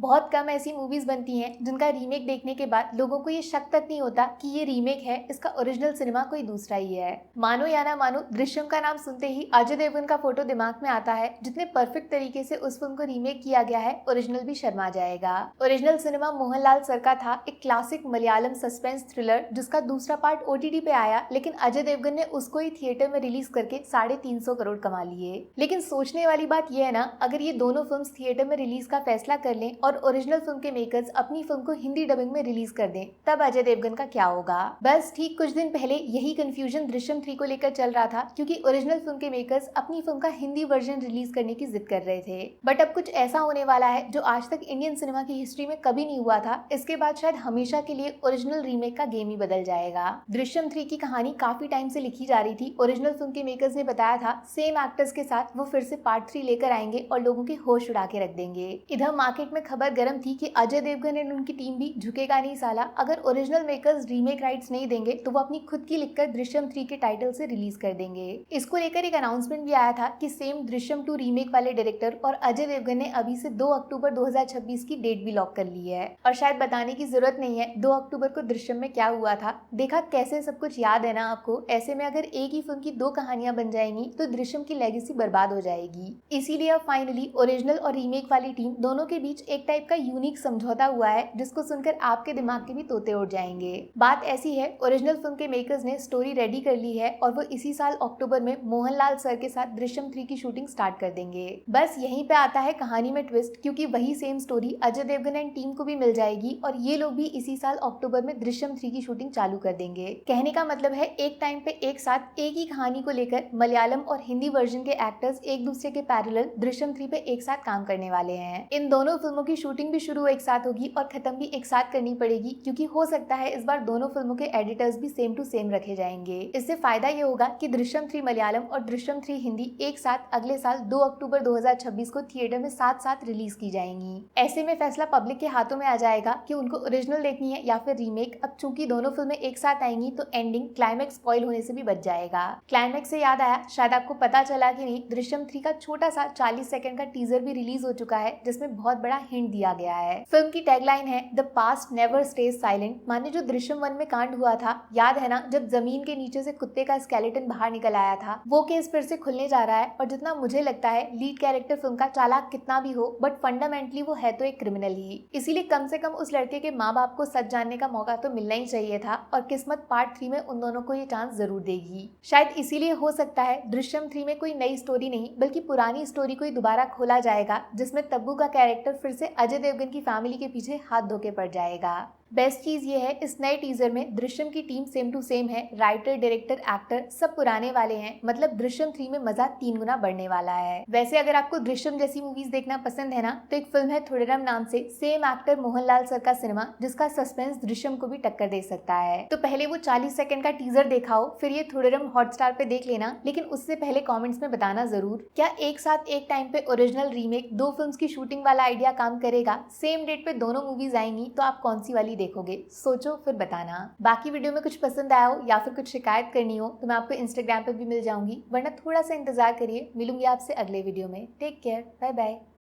बहुत कम ऐसी मूवीज बनती हैं जिनका रीमेक देखने के बाद लोगों को ये शक तक नहीं होता कि ये रीमेक है, इसका ओरिजिनल सिनेमा कोई दूसरा ही है। मानो या ना मानो, दृश्यम का नाम सुनते ही अजय देवगन का फोटो दिमाग में आता है। जितने परफेक्ट तरीके से उस फिल्म को रीमेक किया गया है, ओरिजिनल भी शर्मा जाएगा। ओरिजिनल सिनेमा मोहनलाल सर का था, एक क्लासिक मलयालम सस्पेंस थ्रिलर जिसका दूसरा पार्ट ओटीटी पे आया, लेकिन अजय देवगन ने उसको ही थिएटर में रिलीज करके 350 करोड़ कमा लिए। लेकिन सोचने वाली बात यह है ना, अगर ये दोनों फिल्म थिएटर में रिलीज का फैसला कर लें और ओरिजिनल फिल्म के मेकर्स अपनी फिल्म को हिंदी डबिंग में रिलीज कर दें, तब अजय देवगन का क्या होगा। बस ठीक कुछ दिन पहले यही कंफ्यूजन दृश्यम 3 को लेकर चल रहा था, क्योंकि ओरिजिनल फिल्म के मेकर्स अपनी फिल्म का हिंदी वर्जन रिलीज करने की जिद कर रहे थे। बट अब कुछ ऐसा होने वाला है जो आज तक इंडियन सिनेमा की हिस्ट्री में कभी नहीं हुआ था। इसके बाद शायद हमेशा के लिए ओरिजिनल रीमेक का गेम ही बदल जाएगा। दृश्यम 3 की कहानी काफी टाइम से लिखी जा रही थी। ओरिजिनल फिल्म के मेकर्स ने बताया था सेम एक्टर्स के साथ वो फिर से पार्ट 3 लेकर आएंगे और लोगों के होश उड़ा के रख देंगे। इधर मार्केट में खबर गर्म थी कि अजय देवगन एंड उनकी टीम भी झुकेगा नहीं साला। अगर ओरिजिनल मेकर्स रीमेक राइट्स नहीं देंगे तो वो अपनी खुद की लिखकर दृश्यम 3 के टाइटल से रिलीज कर देंगे। इसको लेकर एक अनाउंसमेंट भी आया था कि सेम दृश्यम 2 रीमेक वाले डायरेक्टर और अजय देवगन ने अभी से 2 अक्टूबर 2026 की डेट भी लॉक कर ली है। और शायद बताने की जरूरत नहीं है 2 अक्टूबर को दृश्यम में क्या हुआ था। देखा कैसे सब कुछ याद है ना आपको। ऐसे में अगर एक ही फिल्म की 2 कहानियां बन जाएंगी तो दृश्यम की लेगेसी बर्बाद हो जाएगी। इसीलिए अब फाइनली ओरिजिनल और रीमेक वाली टीम दोनों के बीच एक टाइप का यूनिक समझौता हुआ है, जिसको सुनकर आपके दिमाग के भी तोते उड़ जाएंगे। बात ऐसी है, ओरिजिनल फिल्म के मेकर्स ने स्टोरी रेडी कर ली है और वो इसी साल अक्टूबर में मोहनलाल सर के साथ दृश्यम 3 की शूटिंग स्टार्ट कर देंगे। बस यहीं पे आता है कहानी में ट्विस्ट, क्योंकि वही same story Ajay Devgn and team को भी मिल जाएगी और ये लोग भी इसी साल अक्टूबर में दृश्यम 3 की शूटिंग चालू कर देंगे। कहने का मतलब है एक टाइम पे एक साथ एक ही कहानी को लेकर मलयालम और हिंदी वर्जन के एक्टर्स एक दूसरे के पैरेलल दृश्यम 3 पे एक साथ काम करने वाले हैं। इन दोनों फिल्मों की शूटिंग भी शुरू एक साथ होगी और खत्म भी एक साथ करनी पड़ेगी, क्योंकि हो सकता है इस बार दोनों फिल्मों के एडिटर्स भी सेम टू सेम रखे जाएंगे। इससे फायदा ये होगा कि दृश्यम 3 मलयालम और दृश्यम 3 हिंदी एक साथ अगले साल 2 अक्टूबर 2026 को थिएटर में साथ साथ रिलीज की जाएंगी। ऐसे में फैसला पब्लिक के हाथों में आ जाएगा कि उनको ओरिजिनल देखनी है या फिर रीमेक। अब चूंकि दोनों फिल्में एक साथ आएंगी तो एंडिंग क्लाइमैक्स स्पॉइल होने से भी बच जाएगा। क्लाइमैक्स से याद आया, शायद आपको पता चला कि नहीं, दृश्यम 3 का छोटा सा 40 सेकंड का टीजर भी रिलीज हो चुका है, जिसमें बहुत बड़ा हिंट दिया गया है। फिल्म की टैगलाइन है the past never stage silent. माने जो दृश्यम 1 में कांड हुआ था, याद है ना, जब जमीन के नीचे से कुत्ते का स्केलेटन बाहर निकल आया था, वो केस फिर से खुलने जा रहा है। और जितना मुझे लगता है लीड कैरेक्टर फिल्म का चालाक कितना भी हो, बट फंडामेंटली वो है तो एक क्रिमिनल ही। इसीलिए कम से कम उस लड़के के माँ बाप को सच जानने का मौका तो मिलना ही चाहिए था, और किस्मत पार्ट 3 में उन दोनों को ये चांस जरूर देगी। शायद इसीलिए हो सकता है दृश्यम 3 में कोई नई स्टोरी नहीं बल्कि पुरानी स्टोरी को ही दोबारा खोला जाएगा, जिसमें तब्बू का कैरेक्टर फिर से अजय देवगन की फैमिली के पीछे हाथ धो के पड़ जाएगा। बेस्ट चीज ये है, इस नए टीजर में दृश्यम की टीम सेम टू सेम है। राइटर, डायरेक्टर, एक्टर सब पुराने वाले हैं। मतलब दृश्यम 3 में मजा 3 गुना बढ़ने वाला है। वैसे अगर आपको दृश्यम जैसी मूवीज देखना पसंद है ना, तो एक फिल्म है थोड़ेरम नाम से, सेम एक्टर मोहनलाल सर का सिनेमा, जिसका सस्पेंस दृश्यम को भी टक्कर दे सकता है। तो पहले वो 40 सेकंड का टीजर देखाओ, फिर ये थोड़ेरम हॉटस्टार पे देख लेना। लेकिन उससे पहले कॉमेंट्स में बताना जरूर, क्या एक साथ एक टाइम पे ओरिजिनल रीमेक 2 फिल्म्स की शूटिंग वाला आइडिया काम करेगा? सेम डेट पे दोनों मूवीज आएंगी तो आप कौन सी वाली देखोगे? सोचो फिर बताना। बाकी वीडियो में कुछ पसंद आया हो या फिर कुछ शिकायत करनी हो तो मैं आपको इंस्टाग्राम पे भी मिल जाऊंगी, वरना थोड़ा सा इंतजार करिए। मिलूंगी आपसे अगले वीडियो में। Take care, bye bye.